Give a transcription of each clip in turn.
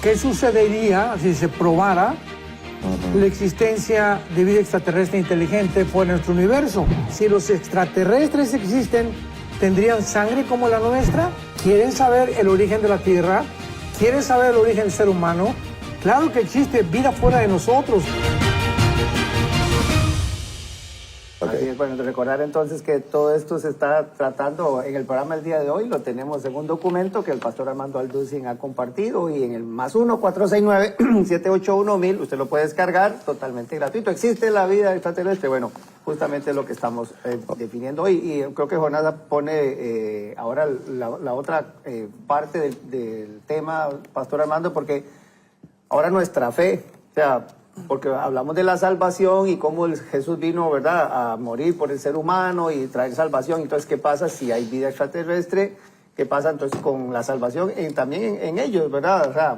¿qué sucedería si se probara la existencia de vida extraterrestre inteligente fuera de nuestro universo? Si los extraterrestres existen, ¿tendrían sangre como la nuestra? ¿Quieren saber el origen de la Tierra? ¿Quieren saber el origen del ser humano? Claro que existe vida fuera de nosotros. Así es, bueno, recordar entonces que todo esto se está tratando en el programa el día de hoy, lo tenemos en un documento que el pastor Armando Alducin ha compartido y en el +1 469-781-1000 usted lo puede descargar totalmente gratuito. ¿Existe la vida extraterrestre? Bueno, justamente lo que estamos definiendo hoy, y creo que Jonás pone ahora la otra parte del tema, pastor Armando, porque ahora nuestra fe, o sea, porque hablamos de la salvación y cómo Jesús vino, ¿verdad?, a morir por el ser humano y traer salvación. Entonces, ¿qué pasa si hay vida extraterrestre? ¿Qué pasa entonces con la salvación también en ellos, verdad? O sea,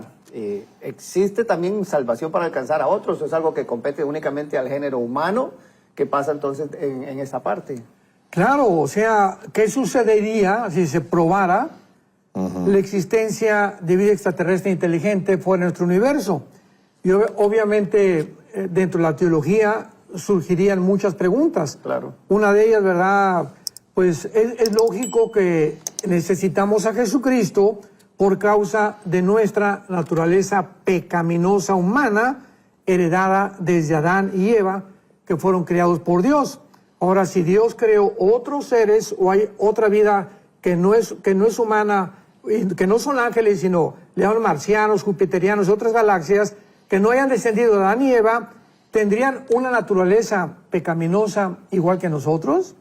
¿existe también salvación para alcanzar a otros? ¿Es algo que compete únicamente al género humano? ¿Qué pasa entonces en esa parte? Claro, o sea, ¿qué sucedería si se probara la existencia de vida extraterrestre inteligente fuera de nuestro universo? Y obviamente dentro de la teología surgirían muchas preguntas. Claro. Una de ellas, ¿verdad? Pues es lógico que necesitamos a Jesucristo por causa de nuestra naturaleza pecaminosa humana, heredada desde Adán y Eva, que fueron creados por Dios. Ahora, si Dios creó otros seres o hay otra vida que no es humana, que no son ángeles, sino le llaman marcianos, jupiterianos y otras galaxias, que no hayan descendido de Adán y Eva, ¿tendrían una naturaleza pecaminosa igual que nosotros?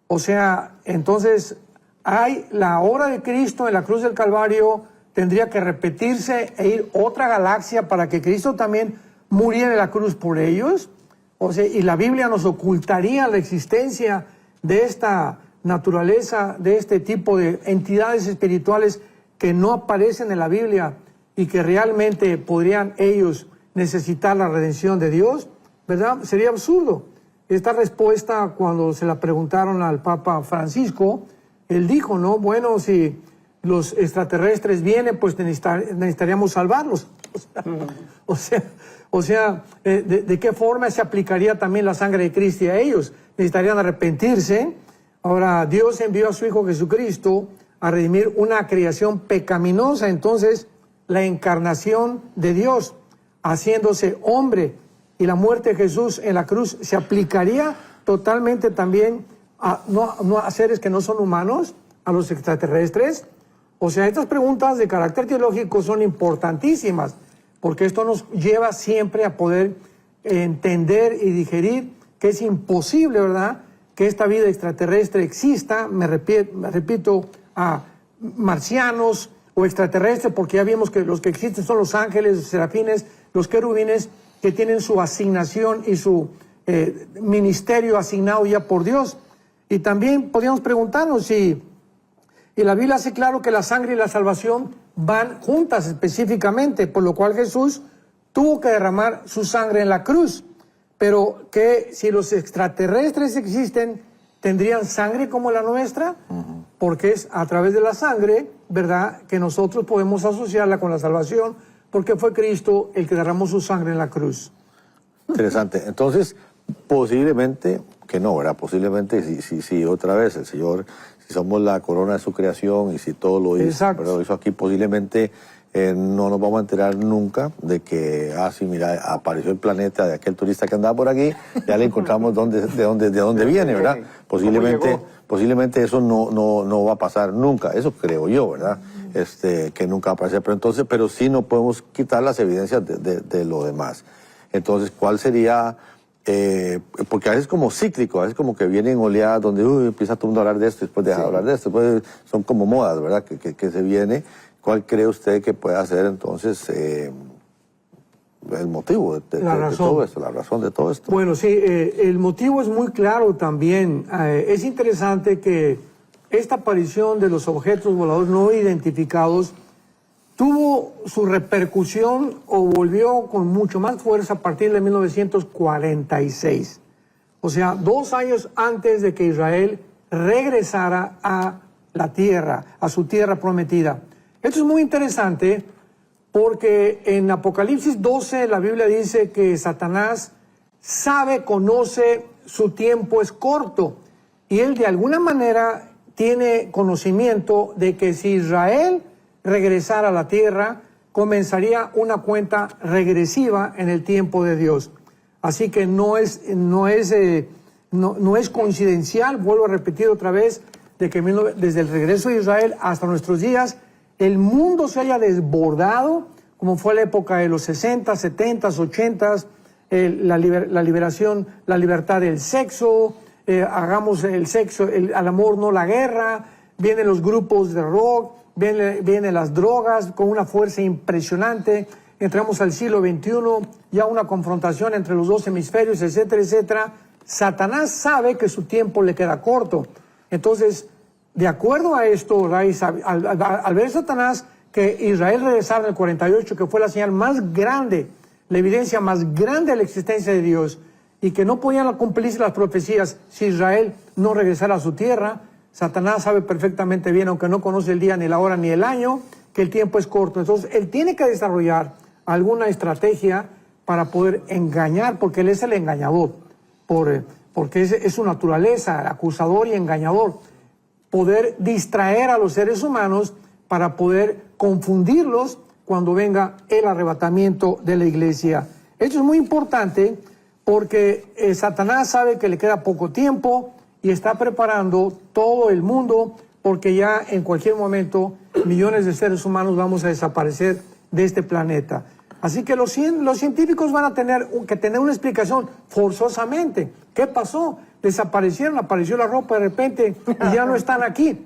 O sea, entonces, hay la obra de Cristo en la cruz del Calvario, tendría que repetirse e ir otra galaxia para que Cristo también muriera en la cruz por ellos. O sea, y la Biblia nos ocultaría la existencia de esta naturaleza, de este tipo de entidades espirituales que no aparecen en la Biblia y que realmente podrían ellos necesitar la redención de Dios, ¿verdad? Sería absurdo. Esta respuesta, cuando se la preguntaron al Papa Francisco, él dijo, ¿no? Bueno, si los extraterrestres vienen, pues necesitaríamos salvarlos. O sea, ¿de qué forma se aplicaría también la sangre de Cristo a ellos? Necesitarían arrepentirse. Ahora, Dios envió a su Hijo Jesucristo a redimir una creación pecaminosa, entonces la encarnación de Dios, haciéndose hombre, y la muerte de Jesús en la cruz, ¿se aplicaría totalmente también a seres que no son humanos, a los extraterrestres? O sea, estas preguntas de carácter teológico son importantísimas, porque esto nos lleva siempre a poder entender y digerir que es imposible, ¿verdad?, que esta vida extraterrestre exista, me repito, a marcianos o extraterrestres, porque ya vimos que los que existen son los ángeles, los serafines, los querubines, que tienen su asignación y su ministerio asignado ya por Dios. Y también podríamos preguntarnos si, y la Biblia hace claro que la sangre y la salvación van juntas específicamente, por lo cual Jesús tuvo que derramar su sangre en la cruz. Pero que si los extraterrestres existen, ¿tendrían sangre como la nuestra? Porque es a través de la sangre, ¿verdad?, que nosotros podemos asociarla con la salvación, porque fue Cristo el que derramó su sangre en la cruz. Interesante. Entonces, posiblemente, que no, ¿verdad? Posiblemente, si otra vez el Señor, si somos la corona de su creación y si todo lo hizo aquí, posiblemente no nos vamos a enterar nunca de que, sí, mira, apareció el planeta de aquel turista que andaba por aquí, ya le encontramos de dónde viene, ¿verdad? Posiblemente eso no va a pasar nunca, eso creo yo, ¿verdad? Que nunca va a aparecer, pero sí no podemos quitar las evidencias de lo demás. Entonces, ¿cuál sería? Porque a veces es como cíclico, a veces como que vienen oleadas donde empieza todo el mundo a hablar de esto, después deja de hablar de esto, después son como modas, ¿verdad? Que se viene. ¿Cuál cree usted que pueda ser entonces el motivo de todo esto, la razón de todo esto? Bueno, sí, el motivo es muy claro también. Es interesante que esta aparición de los objetos voladores no identificados tuvo su repercusión o volvió con mucho más fuerza a partir de 1946. O sea, 2 años antes de que Israel regresara a la tierra, a su tierra prometida. Esto es muy interesante porque en Apocalipsis 12 la Biblia dice que Satanás sabe, conoce, su tiempo es corto, y él de alguna manera tiene conocimiento de que si Israel regresara a la tierra, comenzaría una cuenta regresiva en el tiempo de Dios. Así que no es coincidencial, vuelvo a repetir otra vez, de que desde el regreso de Israel hasta nuestros días, el mundo se haya desbordado, como fue la época de los 60, 70, 80, la liberación, la libertad del sexo, hagamos el sexo, al amor no la guerra, vienen los grupos de rock, vienen las drogas con una fuerza impresionante, entramos al siglo XXI, ya una confrontación entre los dos hemisferios, etcétera, etcétera. Satanás sabe que su tiempo le queda corto. Entonces, de acuerdo a esto, al ver Satanás que Israel regresara en el 48, que fue la señal más grande, la evidencia más grande de la existencia de Dios, y que no podían cumplirse las profecías si Israel no regresara a su tierra, Satanás sabe perfectamente bien, aunque no conoce el día, ni la hora, ni el año, que el tiempo es corto. Entonces, él tiene que desarrollar alguna estrategia para poder engañar, porque él es el engañador, porque es su naturaleza, acusador y engañador. Poder distraer a los seres humanos para poder confundirlos cuando venga el arrebatamiento de la iglesia. Esto es muy importante porque Satanás sabe que le queda poco tiempo y está preparando todo el mundo, porque ya en cualquier momento millones de seres humanos vamos a desaparecer de este planeta. Así que los científicos van a tener que tener una explicación forzosamente. ¿Qué pasó? Desaparecieron, apareció la ropa de repente y ya no están aquí,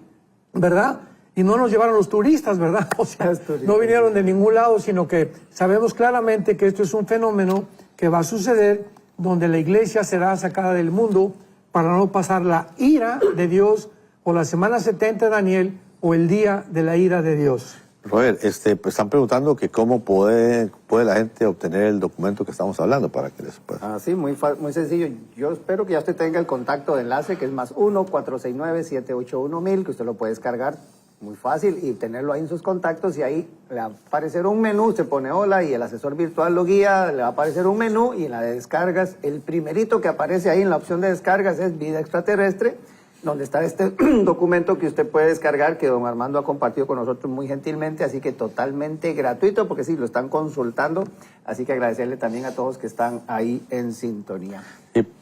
¿verdad? Y no nos llevaron los turistas, ¿verdad? O sea, no vinieron de ningún lado, sino que sabemos claramente que esto es un fenómeno que va a suceder, donde la iglesia será sacada del mundo para no pasar la ira de Dios, o la semana 70 de Daniel, o el día de la ira de Dios. Roger, pues están preguntando que cómo puede la gente obtener el documento que estamos hablando para que les pueda. Sí, muy sencillo. Yo espero que ya usted tenga el contacto de enlace, que es +1 469 781 1000, que usted lo puede descargar muy fácil y tenerlo ahí en sus contactos, y ahí le va a aparecer un menú, usted pone hola y el asesor virtual lo guía, le va a aparecer un menú, y en la de descargas, el primerito que aparece ahí en la opción de descargas es Vida Extraterrestre, donde está este documento que usted puede descargar, que don Armando ha compartido con nosotros muy gentilmente, así que totalmente gratuito, porque sí, lo están consultando, así que agradecerle también a todos que están ahí en sintonía.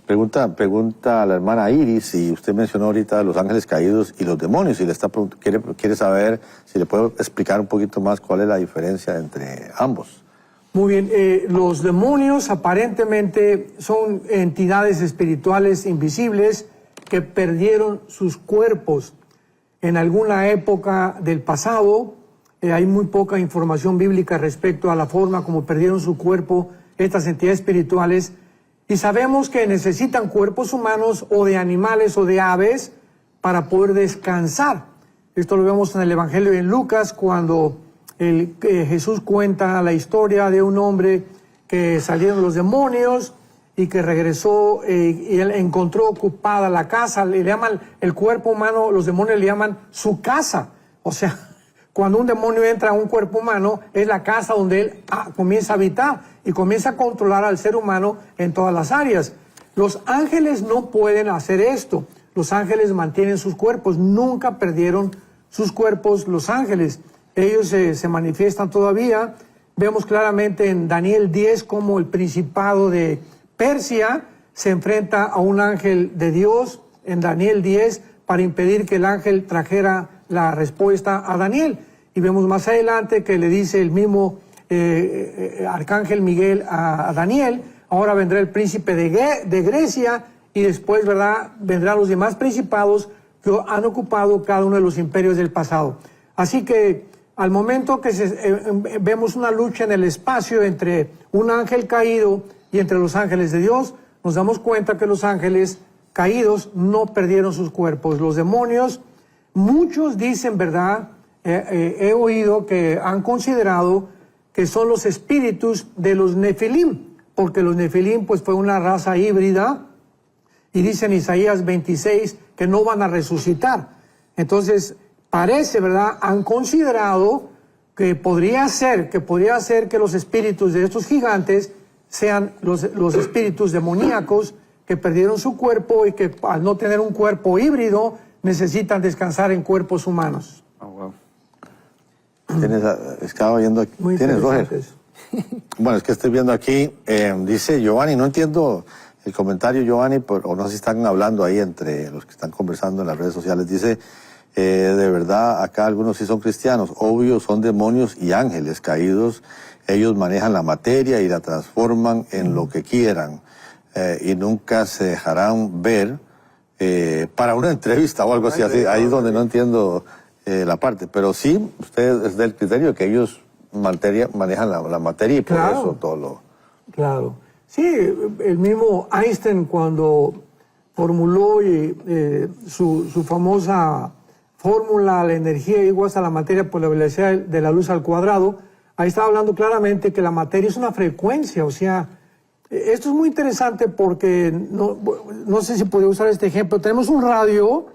Pregunta a la hermana Iris, y usted mencionó ahorita los ángeles caídos y los demonios, y le está quiere saber si le puedo explicar un poquito más cuál es la diferencia entre ambos. Muy bien, los demonios aparentemente son entidades espirituales invisibles que perdieron sus cuerpos en alguna época del pasado. Hay muy poca información bíblica respecto a la forma como perdieron su cuerpo estas entidades espirituales, y sabemos que necesitan cuerpos humanos o de animales o de aves para poder descansar. Esto lo vemos en el Evangelio de Lucas, cuando Jesús cuenta la historia de un hombre que salieron los demonios y que regresó y él encontró ocupada la casa. Le llaman el cuerpo humano, los demonios le llaman su casa. O sea, cuando un demonio entra a un cuerpo humano, es la casa donde él comienza a habitar y comienza a controlar al ser humano en todas las áreas. Los ángeles no pueden hacer esto. Los ángeles mantienen sus cuerpos, nunca perdieron sus cuerpos los ángeles. Ellos se manifiestan todavía. Vemos claramente en Daniel 10 cómo el principado de Persia se enfrenta a un ángel de Dios en Daniel 10 para impedir que el ángel trajera la respuesta a Daniel. Y vemos más adelante que le dice el mismo arcángel Miguel a Daniel: ahora vendrá el príncipe de Grecia, y después, ¿verdad?, vendrán los demás principados que han ocupado cada uno de los imperios del pasado. Así que al momento que vemos una lucha en el espacio entre un ángel caído y entre los ángeles de Dios, nos damos cuenta que los ángeles caídos no perdieron sus cuerpos. Los demonios, muchos dicen, ¿verdad?, he oído que han considerado que son los espíritus de los Nefilim, porque los Nefilim pues fue una raza híbrida, y dice en Isaías 26 que no van a resucitar. Entonces parece, ¿verdad?, han considerado que podría ser que los espíritus de estos gigantes sean los espíritus demoníacos que perdieron su cuerpo y que al no tener un cuerpo híbrido necesitan descansar en cuerpos humanos. Oh, wow. Estaba viendo aquí. ¿Tienes, Roger? Bueno, es que estoy viendo aquí, dice Giovanni, no entiendo el comentario, Giovanni, o no sé si están hablando ahí entre los que están conversando en las redes sociales. Dice, de verdad, acá algunos sí son cristianos, obvio, son demonios y ángeles caídos. Ellos manejan la materia y la transforman en lo que quieran y nunca se dejarán ver para una entrevista o algo así. Ahí es donde no entiendo la parte. Pero sí, usted es del criterio que ellos manejan la materia y por eso todo lo... Claro. Sí, el mismo Einstein cuando formuló su famosa fórmula, la energía igual a la materia por la velocidad de la luz al cuadrado, ahí estaba hablando claramente que la materia es una frecuencia, o sea, esto es muy interesante porque, no sé si podría usar este ejemplo, tenemos un radio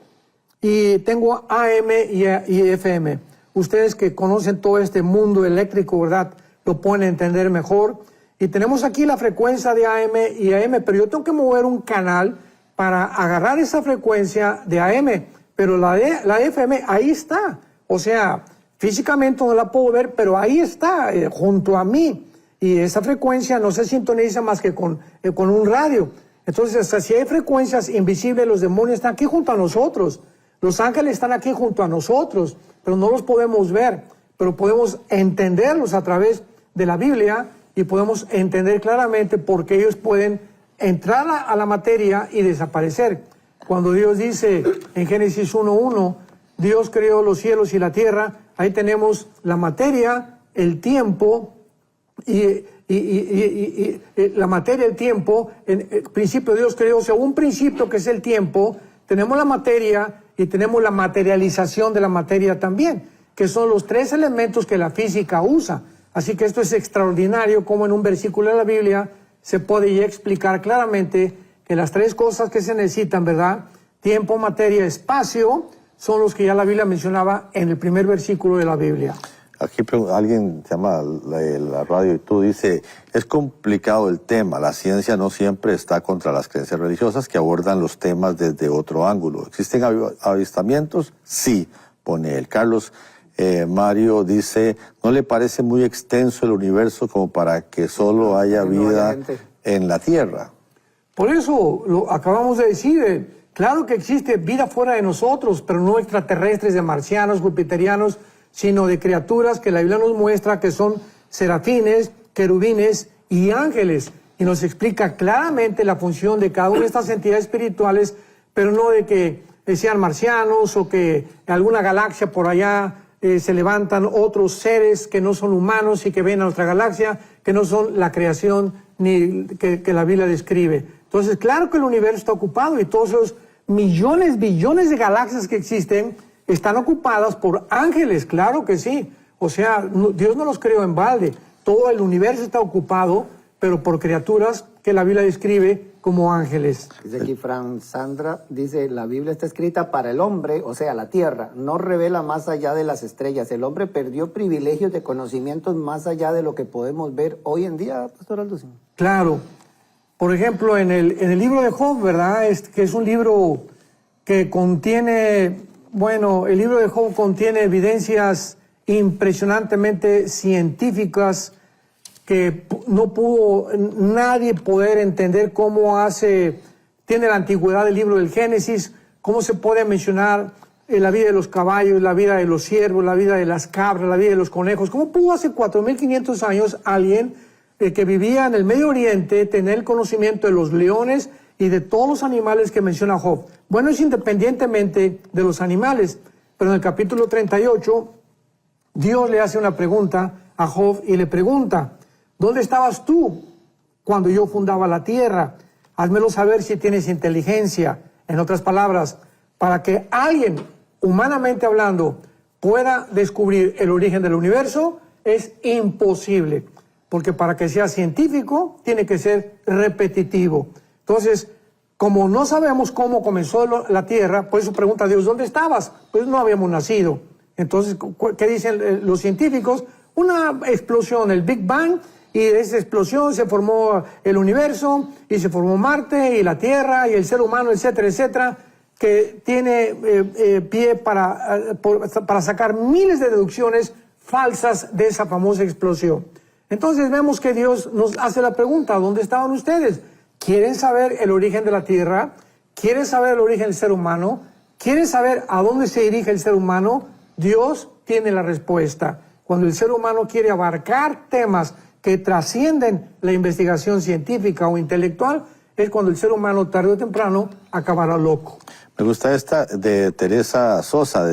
y tengo AM y FM. Ustedes que conocen todo este mundo eléctrico, ¿verdad?, lo pueden entender mejor. Y tenemos aquí la frecuencia de AM y AM, pero yo tengo que mover un canal para agarrar esa frecuencia de AM. Pero la FM, ahí está. O sea, físicamente no la puedo ver, pero ahí está, junto a mí. Y esa frecuencia no se sintoniza más que con un radio. Entonces, si hay frecuencias invisibles, los demonios están aquí junto a nosotros. Los ángeles están aquí junto a nosotros, pero no los podemos ver. Pero podemos entenderlos a través de la Biblia y podemos entender claramente por qué ellos pueden entrar a la materia y desaparecer. Cuando Dios dice en Génesis 1:1, Dios creó los cielos y la tierra, ahí tenemos la materia, el tiempo, y la materia, el tiempo, en el principio Dios creó, o sea, un principio que es el tiempo, tenemos la materia y tenemos la materialización de la materia también, que son los tres elementos que la física usa. Así que esto es extraordinario, como en un versículo de la Biblia se puede ya explicar claramente que las tres cosas que se necesitan, ¿verdad? Tiempo, materia, espacio, son los que ya la Biblia mencionaba en el primer versículo de la Biblia. Aquí alguien se llama la radio y tú dice, es complicado el tema, la ciencia no siempre está contra las creencias religiosas que abordan los temas desde otro ángulo. ¿Existen avistamientos? Sí, pone él. Carlos Mario dice, ¿no le parece muy extenso el universo como para que solo haya vida en la Tierra? Por eso lo acabamos de decir, claro que existe vida fuera de nosotros, pero no extraterrestres, de marcianos, jupiterianos, sino de criaturas que la Biblia nos muestra que son serafines, querubines y ángeles. Y nos explica claramente la función de cada una de estas entidades espirituales, pero no de que sean marcianos o que en alguna galaxia por allá se levantan otros seres que no son humanos y que ven a nuestra galaxia, que no son la creación ni que la Biblia describe. Entonces, claro que el universo está ocupado y todos esos millones, billones de galaxias que existen están ocupadas por ángeles, claro que sí. O sea, Dios no los creó en balde. Todo el universo está ocupado, pero por criaturas que la Biblia describe como ángeles. Dice aquí Fran Sandra, dice, la Biblia está escrita para el hombre, o sea, la tierra, no revela más allá de las estrellas. El hombre perdió privilegios de conocimientos más allá de lo que podemos ver hoy en día, Pastor Alducin. Claro. Por ejemplo, en el libro de Job, ¿verdad? Que es un libro que contiene, bueno, el libro de Job contiene evidencias impresionantemente científicas que no pudo nadie poder entender cómo tiene la antigüedad del libro del Génesis, cómo se puede mencionar la vida de los caballos, la vida de los ciervos, la vida de las cabras, la vida de los conejos. ¿Cómo pudo hace 4.500 años alguien que vivía en el Medio Oriente tener el conocimiento de los leones y de todos los animales que menciona Job? Bueno, es independientemente de los animales, pero en el capítulo 38, Dios le hace una pregunta a Job y le pregunta, ¿dónde estabas tú cuando yo fundaba la tierra? Házmelo saber si tienes inteligencia. En otras palabras, para que alguien, humanamente hablando, pueda descubrir el origen del universo, es imposible. Porque para que sea científico, tiene que ser repetitivo. Entonces, como no sabemos cómo comenzó la tierra, por eso pregunta a Dios, ¿dónde estabas? Pues no habíamos nacido. Entonces, ¿qué dicen los científicos? Una explosión, el Big Bang, y de esa explosión se formó el universo, y se formó Marte, y la Tierra, y el ser humano, etcétera, etcétera, que tiene pie para sacar miles de deducciones falsas de esa famosa explosión. Entonces vemos que Dios nos hace la pregunta, ¿dónde estaban ustedes? ¿Quieren saber el origen de la Tierra? ¿Quieren saber el origen del ser humano? ¿Quieren saber a dónde se dirige el ser humano? Dios tiene la respuesta. Cuando el ser humano quiere abarcar temas que trascienden la investigación científica o intelectual, es cuando el ser humano tarde o temprano acabará loco. Me gusta esta de Teresa Sosa,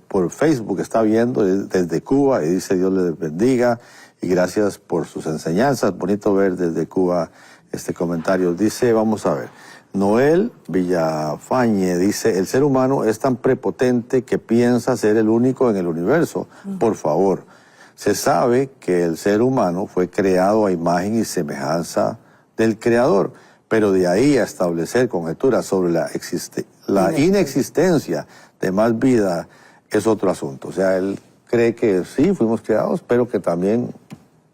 por Facebook, está viendo desde Cuba y dice Dios les bendiga y gracias por sus enseñanzas. Bonito ver desde Cuba este comentario. Dice, vamos a ver, Noel Villafañe dice, el ser humano es tan prepotente que piensa ser el único en el universo. Por favor, se sabe que el ser humano fue creado a imagen y semejanza del Creador, pero de ahí a establecer conjeturas sobre la inexistencia de más vida es otro asunto. O sea, él cree que sí, fuimos creados, pero que también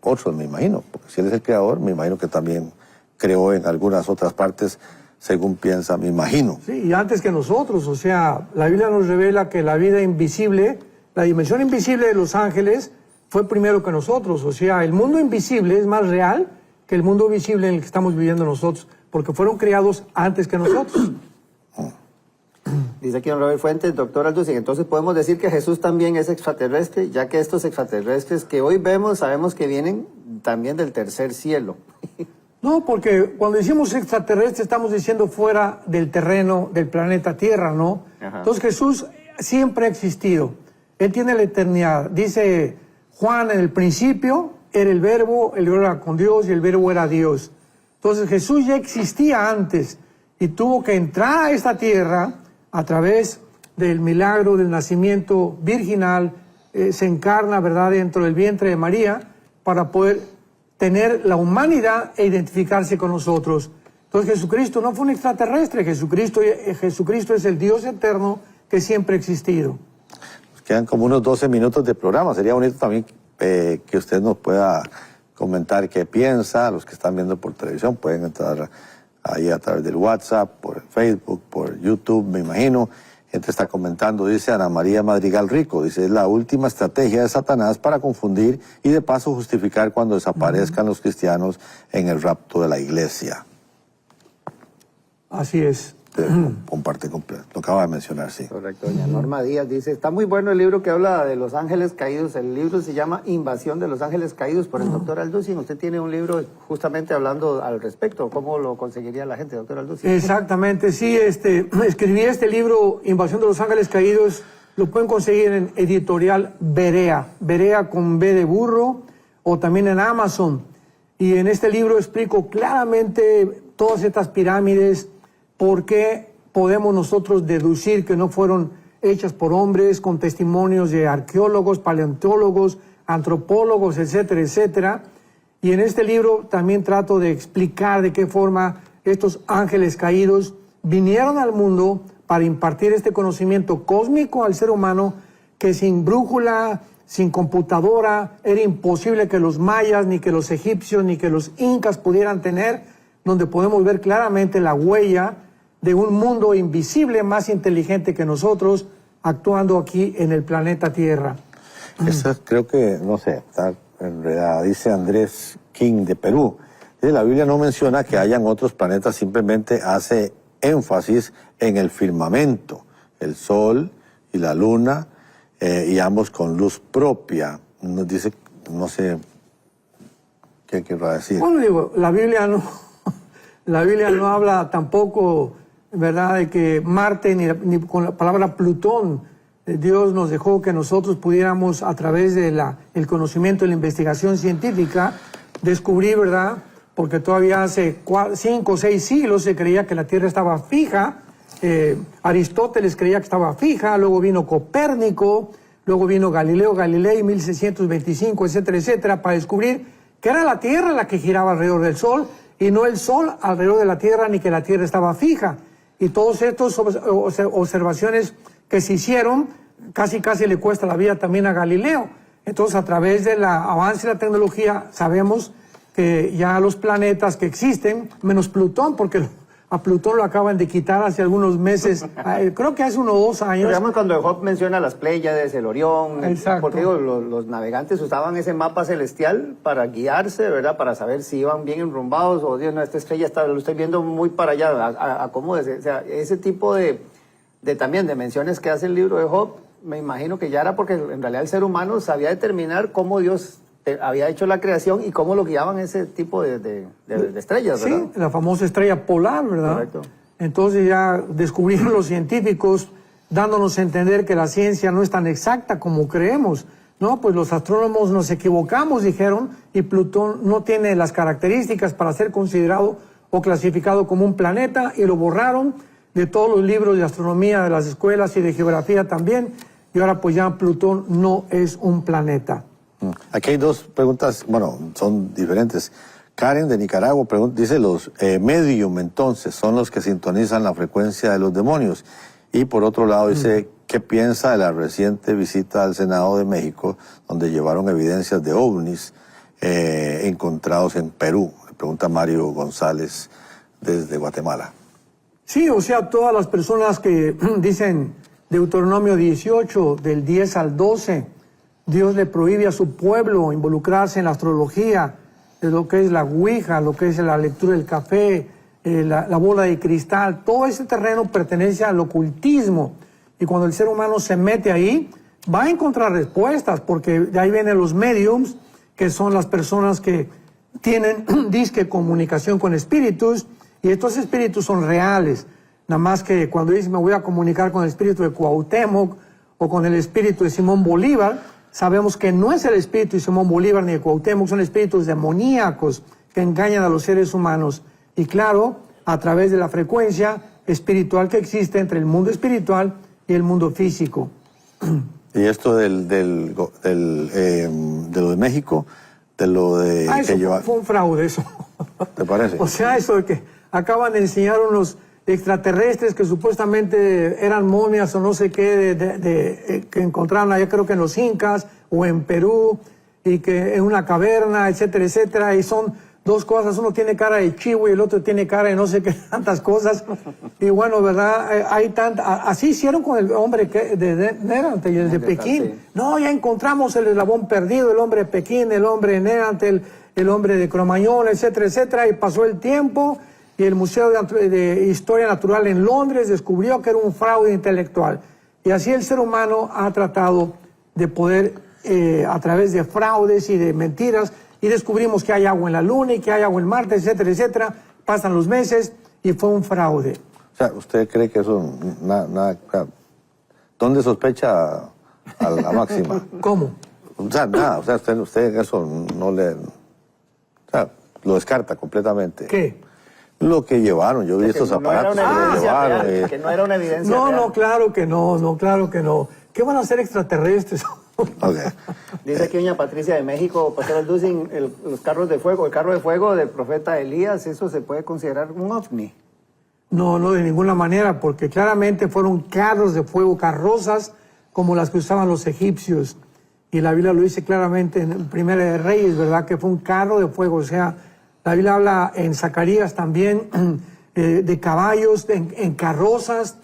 otros, me imagino, porque si él es el creador, me imagino que también creó en algunas otras partes, según piensa, me imagino. Sí, y antes que nosotros, o sea, la Biblia nos revela que la vida invisible, la dimensión invisible de los ángeles, fue primero que nosotros. O sea, el mundo invisible es más real que el mundo visible en el que estamos viviendo nosotros, porque fueron creados antes que nosotros. Dice aquí don Robert Fuentes, doctor Alducin, entonces podemos decir que Jesús también es extraterrestre, ya que estos extraterrestres que hoy vemos, sabemos que vienen también del tercer cielo. No, porque cuando decimos extraterrestre estamos diciendo fuera del terreno del planeta Tierra, ¿no? Ajá. Entonces Jesús siempre ha existido. Él tiene la eternidad. Dice Juan, en el principio era el verbo era con Dios y el verbo era Dios. Entonces Jesús ya existía antes y tuvo que entrar a esta tierra a través del milagro del nacimiento virginal, se encarna, ¿verdad?, dentro del vientre de María para poder tener la humanidad e identificarse con nosotros. Entonces Jesucristo no fue un extraterrestre, Jesucristo es el Dios eterno que siempre ha existido. Nos quedan como unos 12 minutos de programa, sería bonito también que usted nos pueda comentar qué piensa. Los que están viendo por televisión pueden entrar ahí a través del WhatsApp, por Facebook, por YouTube, me imagino. Gente está comentando, dice Ana María Madrigal Rico, dice, es la última estrategia de Satanás para confundir y de paso justificar cuando desaparezcan los cristianos en el rapto de la iglesia. Así es. Comparte completo, lo acaba de mencionar, sí. Correcto, doña Norma Díaz dice, está muy bueno el libro que habla de los ángeles caídos, el libro se llama Invasión de los ángeles caídos por el doctor Alducin. Usted tiene un libro justamente hablando al respecto, ¿cómo lo conseguiría la gente, doctor Alducin? Exactamente, sí, escribí este libro, Invasión de los ángeles caídos, lo pueden conseguir en editorial Berea, Berea con B de burro, o también en Amazon. Y en este libro explico claramente todas estas pirámides, por qué podemos nosotros deducir que no fueron hechas por hombres, con testimonios de arqueólogos, paleontólogos, antropólogos, etcétera, etcétera. Y en este libro también trato de explicar de qué forma estos ángeles caídos vinieron al mundo para impartir este conocimiento cósmico al ser humano que sin brújula, sin computadora, era imposible que los mayas, ni que los egipcios, ni que los incas pudieran tener, donde podemos ver claramente la huella de un mundo invisible más inteligente que nosotros, actuando aquí en el planeta Tierra. Esa creo que, no sé, está enredada. Dice Andrés King de Perú. Dice, la Biblia no menciona que hayan otros planetas, simplemente hace énfasis en el firmamento, el sol y la luna, y ambos con luz propia. Nos dice, no sé, ¿qué querrá decir? Bueno, digo, la Biblia no habla tampoco, ¿verdad?, de que Marte, ni con la palabra Plutón. Dios nos dejó que nosotros pudiéramos, a través de el conocimiento y la investigación científica, descubrir, ¿verdad?, porque todavía hace 5 o 6 siglos se creía que la Tierra estaba fija. Aristóteles creía que estaba fija, luego vino Copérnico, luego vino Galileo Galilei, 1625, etcétera, etcétera, para descubrir que era la Tierra la que giraba alrededor del Sol, y no el Sol alrededor de la Tierra, ni que la Tierra estaba fija. Y todas estas observaciones que se hicieron casi le cuesta la vida también a Galileo. Entonces, a través del avance de la tecnología, sabemos que ya los planetas que existen, menos Plutón, porque a Plutón lo acaban de quitar hace algunos meses, creo que hace unos 2 años. Digamos, cuando Job menciona las Pléyades, el Orión, porque digo, los navegantes usaban ese mapa celestial para guiarse, ¿verdad? Para saber si iban bien enrumbados o, Dios, no, esta estrella lo estoy viendo muy para allá, acomódese. O sea, ese tipo de también de menciones que hace el libro de Job, me imagino que ya era porque en realidad el ser humano sabía determinar cómo Dios había hecho la creación y cómo lo guiaban ese tipo de estrellas, ¿verdad? Sí, la famosa estrella polar, ¿verdad? Correcto. Entonces ya descubrieron los científicos, dándonos a entender que la ciencia no es tan exacta como creemos. No, pues los astrónomos nos equivocamos, dijeron, y Plutón no tiene las características para ser considerado o clasificado como un planeta, y lo borraron de todos los libros de astronomía de las escuelas y de geografía también, y ahora pues ya Plutón no es un planeta. Aquí hay 2 preguntas, bueno, son diferentes. Karen de Nicaragua dice, los medium entonces son los que sintonizan la frecuencia de los demonios. Y por otro lado dice, ¿qué piensa de la reciente visita al Senado de México, donde llevaron evidencias de ovnis encontrados en Perú? Le pregunta Mario González desde Guatemala. Sí, o sea, todas las personas que dicen Deuteronomio 18, del 10 al 12, Dios le prohíbe a su pueblo involucrarse en la astrología, de lo que es la ouija, lo que es la lectura del café, la bola de cristal. Todo ese terreno pertenece al ocultismo. Y cuando el ser humano se mete ahí, va a encontrar respuestas, porque de ahí vienen los mediums, que son las personas que tienen disque comunicación con espíritus, y estos espíritus son reales. Nada más que cuando dice me voy a comunicar con el espíritu de Cuauhtémoc o con el espíritu de Simón Bolívar, sabemos que no es el espíritu de Simón Bolívar ni de Cuauhtémoc, son espíritus demoníacos que engañan a los seres humanos. Y claro, a través de la frecuencia espiritual que existe entre el mundo espiritual y el mundo físico. Y esto de lo de México, de lo de... Eso fue un fraude, eso. ¿Te parece? O sea, eso de que acaban de enseñar unos extraterrestres que supuestamente eran momias o no sé qué, que encontraron allá, creo que en los Incas o en Perú, y que en una caverna, etcétera, etcétera, y son 2 cosas, uno tiene cara de chivo y el otro tiene cara de no sé qué tantas cosas, y bueno, ¿verdad? Hay así hicieron con el hombre de Nerante y el de Pekín. Sí. No, ya encontramos el eslabón perdido, el hombre de Pekín, el hombre de Nerante, el hombre de Cromañón, etcétera, etcétera, y pasó el tiempo. Y el Museo de Historia Natural en Londres descubrió que era un fraude intelectual. Y así el ser humano ha tratado de poder, a través de fraudes y de mentiras, y descubrimos que hay agua en la Luna y que hay agua en Marte, etcétera, etcétera. Pasan los meses y fue un fraude. O sea, ¿usted cree que eso, dónde sospecha a la máxima? ¿Cómo? O sea, nada, o sea, usted eso no le... O sea, lo descarta completamente. ¿Qué? Lo que llevaron, yo vi estos aparatos que lo llevaron. Que no era una evidencia No, real. no, claro que no, claro que no. ¿Qué van a hacer extraterrestres? Okay. Dice aquí doña Patricia de México, Pastor Alducin, los carros de fuego, el carro de fuego del profeta Elías, ¿eso se puede considerar un ovni? No, de ninguna manera, porque claramente fueron carros de fuego, carrozas como las que usaban los egipcios. Y la Biblia lo dice claramente en Primera de Reyes, ¿verdad? Que fue un carro de fuego, o sea... La Biblia habla en Zacarías también de caballos, en carrozas,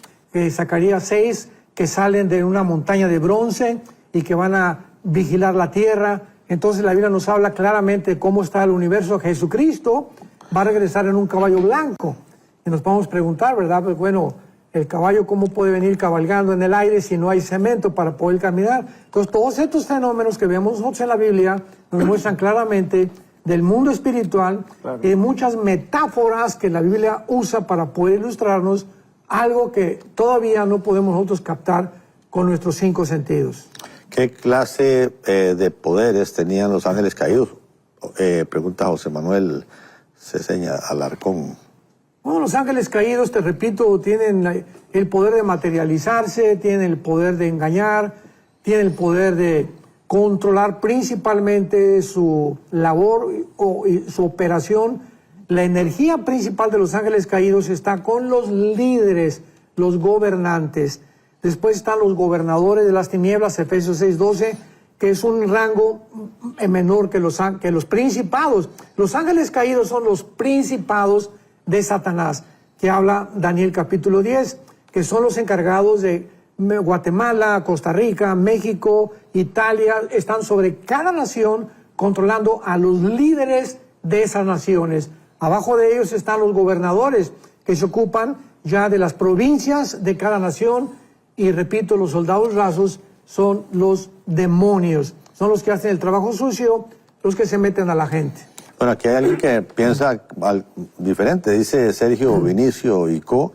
Zacarías 6, que salen de una montaña de bronce y que van a vigilar la tierra. Entonces la Biblia nos habla claramente de cómo está el universo. Jesucristo va a regresar en un caballo blanco. Y nos podemos preguntar, ¿verdad? Pues bueno, el caballo, ¿cómo puede venir cabalgando en el aire si no hay cemento para poder caminar? Entonces todos estos fenómenos que vemos nosotros en la Biblia nos muestran claramente del mundo espiritual, claro, y muchas metáforas que la Biblia usa para poder ilustrarnos algo que todavía no podemos nosotros captar con nuestros 5 sentidos. ¿Qué clase de poderes tenían los ángeles caídos? Pregunta José Manuel Ceseña Alarcón. Bueno, los ángeles caídos, te repito, tienen el poder de materializarse, tienen el poder de engañar, tienen el poder de controlar principalmente su labor y su operación. La energía principal de los ángeles caídos está con los líderes, los gobernantes. Después están los gobernadores de las tinieblas, Efesios 6:12, que es un rango menor que los principados. Los ángeles caídos son los principados de Satanás, que habla Daniel capítulo 10, que son los encargados de Guatemala, Costa Rica, México, Italia, están sobre cada nación controlando a los líderes de esas naciones. Abajo de ellos están los gobernadores, que se ocupan ya de las provincias de cada nación, y repito, los soldados rasos son los demonios, son los que hacen el trabajo sucio, los que se meten a la gente. Bueno, aquí hay alguien que piensa diferente, dice Sergio Vinicio Ico,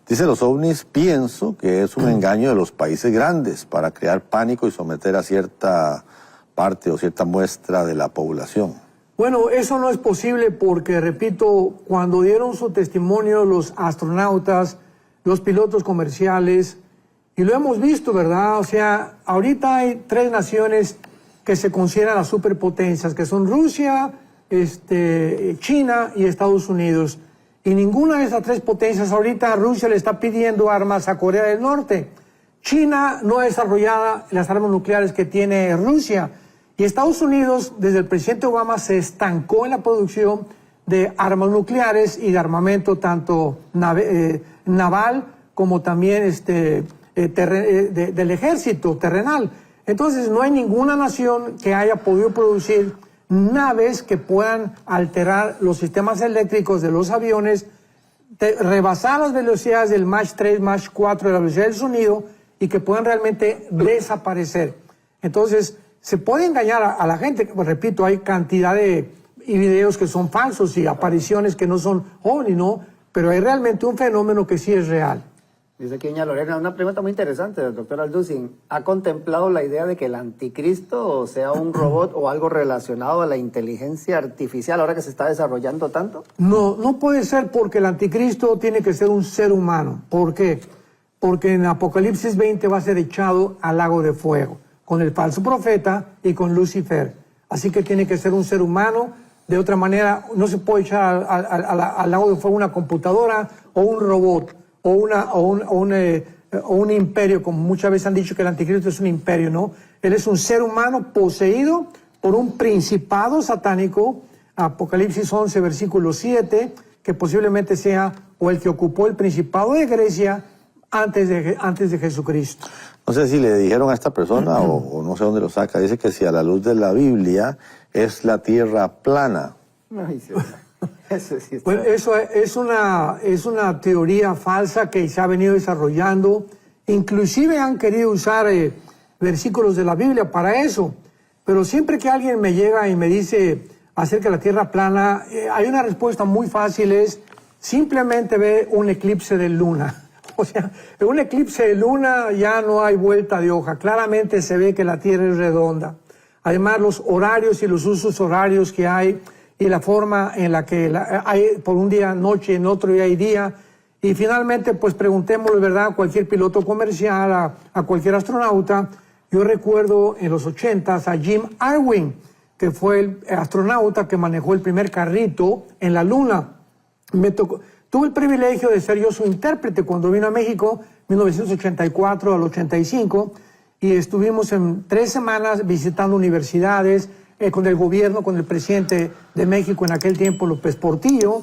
dice: los ovnis pienso que es un engaño de los países grandes para crear pánico y someter a cierta parte o cierta muestra de la población. Bueno, eso no es posible porque, repito, cuando dieron su testimonio los astronautas, los pilotos comerciales, y lo hemos visto, ¿verdad? O sea, ahorita hay 3 naciones que se consideran las superpotencias, que son Rusia, China y Estados Unidos. Y ninguna de esas 3 potencias, ahorita Rusia le está pidiendo armas a Corea del Norte. China no ha desarrollado las armas nucleares que tiene Rusia. Y Estados Unidos, desde el presidente Obama, se estancó en la producción de armas nucleares y de armamento tanto naval como también del ejército terrenal. Entonces no hay ninguna nación que haya podido producir naves que puedan alterar los sistemas eléctricos de los aviones, rebasar las velocidades del Mach 3, Mach 4 de la velocidad del sonido, y que puedan realmente desaparecer. Entonces se puede engañar a la gente. Pues, repito, hay cantidad de videos que son falsos y apariciones que no son ovni, ¿no? Pero hay realmente un fenómeno que sí es real. Dice aquí doña Lorena, una pregunta muy interesante del doctor Alducin. ¿Ha contemplado la idea de que el anticristo sea un robot o algo relacionado a la inteligencia artificial ahora que se está desarrollando tanto? No, no puede ser, porque el anticristo tiene que ser un ser humano. ¿Por qué? Porque en Apocalipsis 20 va a ser echado al lago de fuego, con el falso profeta y con Lucifer. Así que tiene que ser un ser humano. De otra manera, no se puede echar al lago de fuego una computadora o un robot o un imperio, como muchas veces han dicho que el anticristo es un imperio, ¿no? Él es un ser humano poseído por un principado satánico, Apocalipsis 11, versículo 7, que posiblemente sea o el que ocupó el principado de Grecia antes de Jesucristo. No sé si le dijeron a esta persona o no sé dónde lo saca, dice que si a la luz de la Biblia es la tierra plana. Ay, sí, eso sí está. Bueno, eso es una teoría falsa que se ha venido desarrollando. Inclusive han querido usar versículos de la Biblia para eso. Pero siempre que alguien me llega y me dice acerca de la tierra plana, hay una respuesta muy fácil, es simplemente ve un eclipse de luna. O sea, en un eclipse de luna ya no hay vuelta de hoja. Claramente se ve que la tierra es redonda. Además, los horarios y los usos horarios que hay, y la forma en la que hay por un día noche, en otro día hay día. Y finalmente, pues preguntémosle, ¿verdad?, a cualquier piloto comercial, a cualquier astronauta. Yo recuerdo en los 80s a Jim Irwin, que fue el astronauta que manejó el primer carrito en la Luna. Tuve el privilegio de ser yo su intérprete cuando vino a México, 1984 al 85, y estuvimos en 3 semanas visitando universidades, con el gobierno, con el presidente de México en aquel tiempo, López Portillo,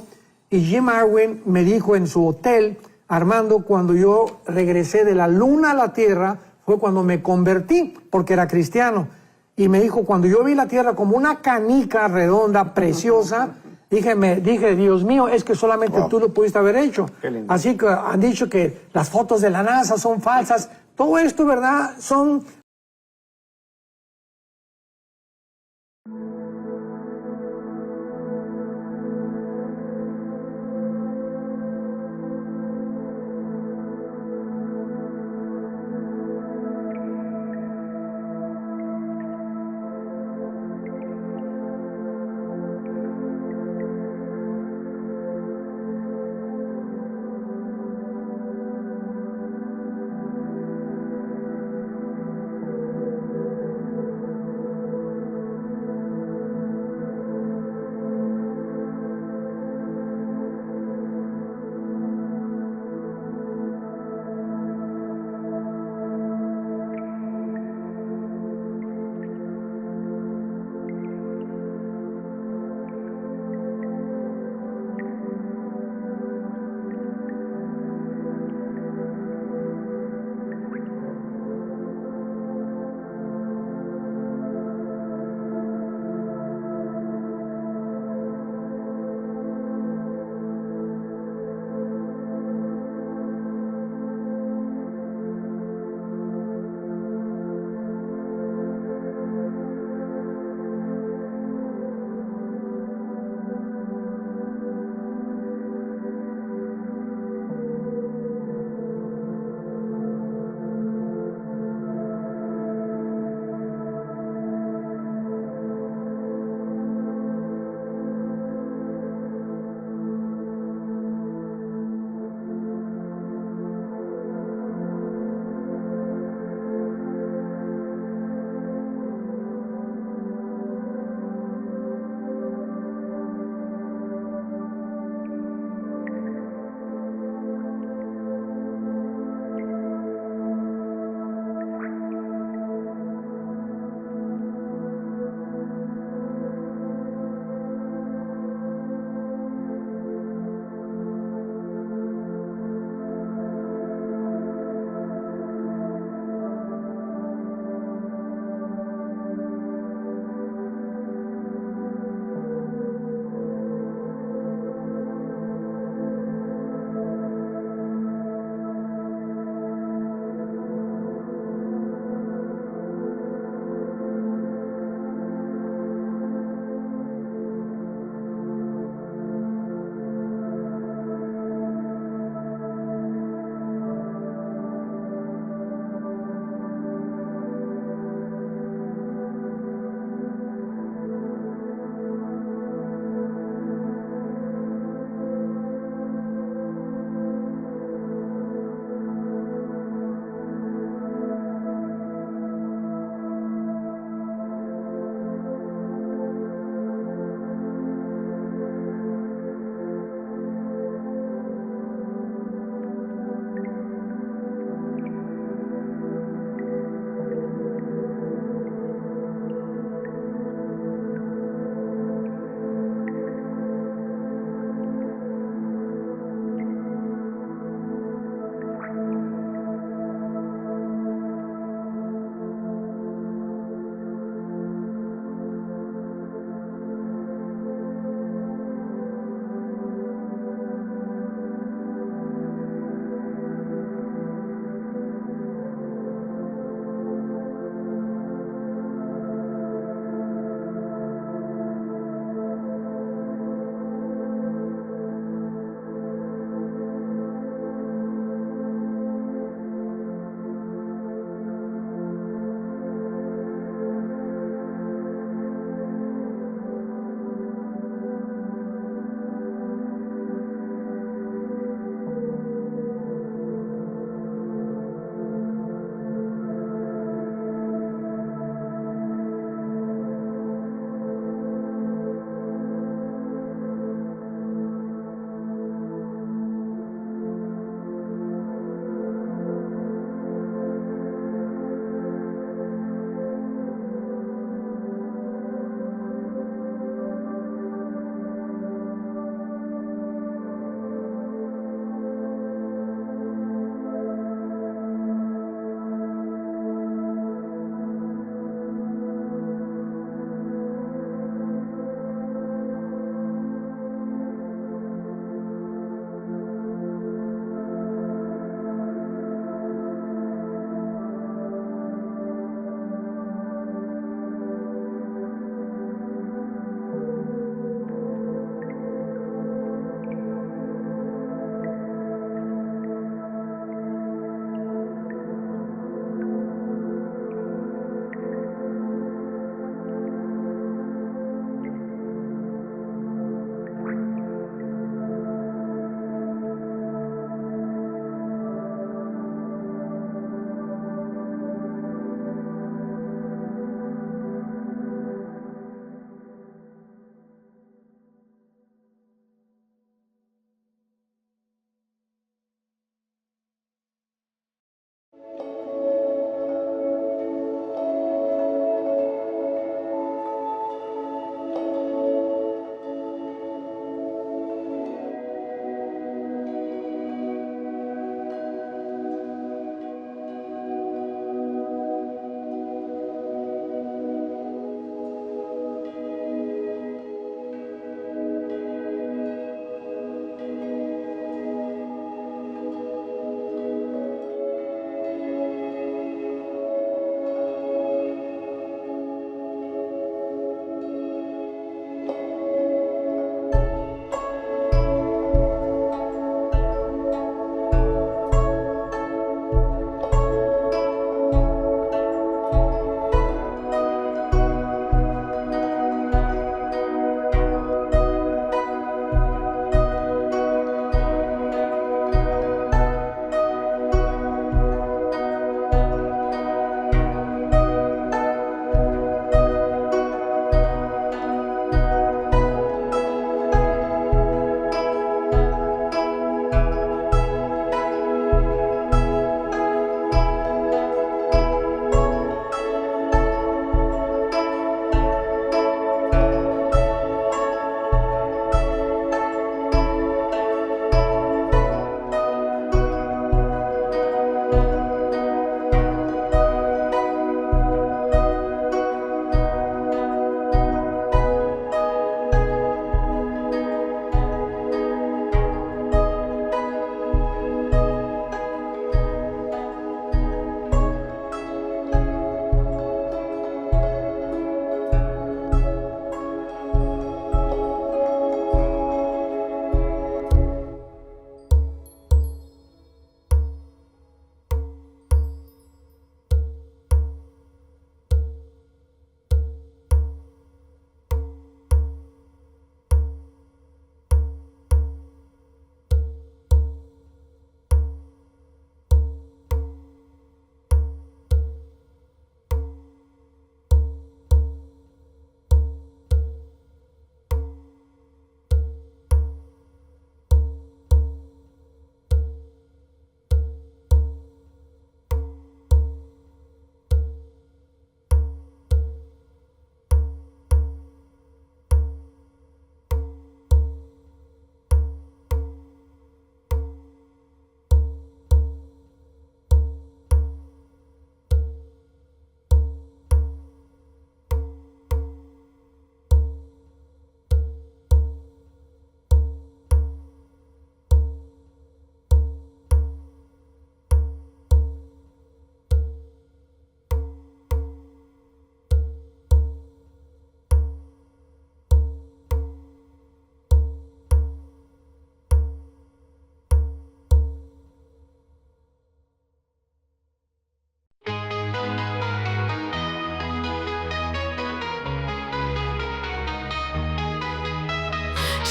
y Jim Irwin me dijo en su hotel: Armando, cuando yo regresé de la Luna a la Tierra, fue cuando me convertí, porque era cristiano. Y me dijo, cuando yo vi la Tierra como una canica redonda, preciosa, dije, Dios mío, es que solamente tú lo pudiste haber hecho. Así que han dicho que las fotos de la NASA son falsas. Todo esto, ¿verdad?, son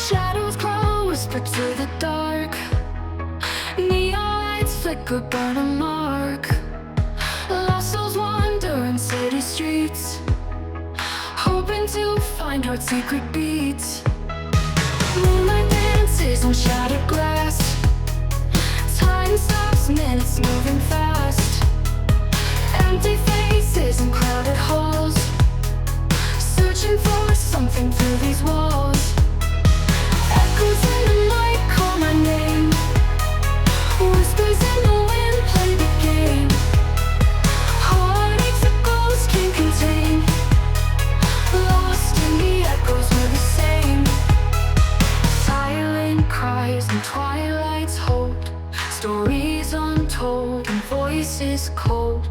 Shadows crawl, whisper to the dark. Neon lights flicker, burn a mark. Lost souls wander in city streets, hoping to find heart's secret beats. Moonlight dances on shattered glass. Time stops, minutes moving fast. Empty faces in crowded halls, searching for something through these walls. Echoes in the night call my name. Whispers in the wind play the game. Heartaches a ghost can't contain. Lost in the echoes, we're the same. Silent cries and twilight's hold. Stories untold and voices cold.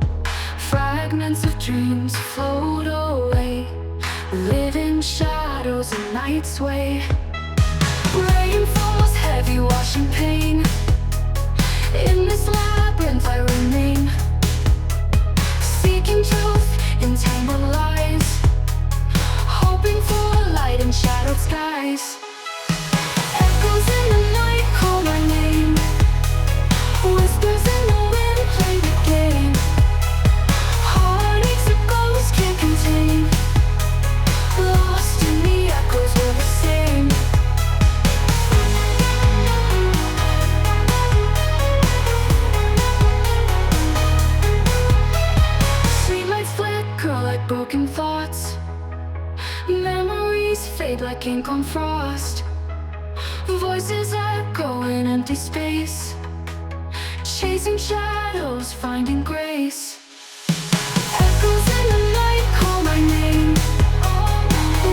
Fragments of dreams float away, live in shadows and night's sway. Rain falls heavy, washing pain. In this labyrinth I remain, seeking truth in tangled lies, hoping for light in shadowed skies. Echoes in the night call my name. Whispers in the wind play the game. Heartaches a ghost can't contain. Lost in the echoes, we're the same. Streetlights flicker like broken thoughts. Memories fade like ink on frost. Voices echo in empty space, chasing shadows, finding grace. Echoes in the night call my name.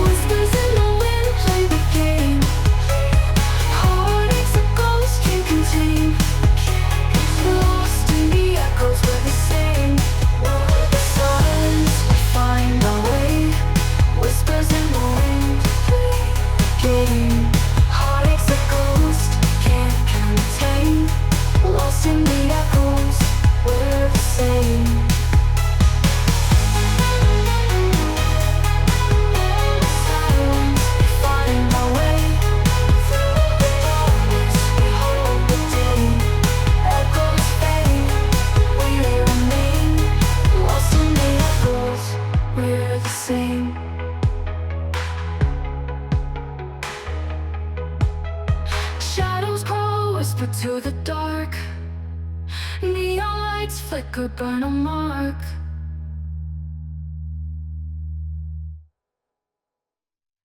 Whispers in the wind play the game. Heartaches a ghost can't contain. Lost in the echoes, we're the same. The silence, we find our way. Whispers in the wind play the game. Heartaches a ghost can't contain. Lost in the echoes, we're the same. Silence, we find our way. Through the darkness, we hold the day. Echoes fade, we remain. Lost in the echoes, we're the same. Shadows crawl, whisper to the dark. Neon lights flicker, burn a mark.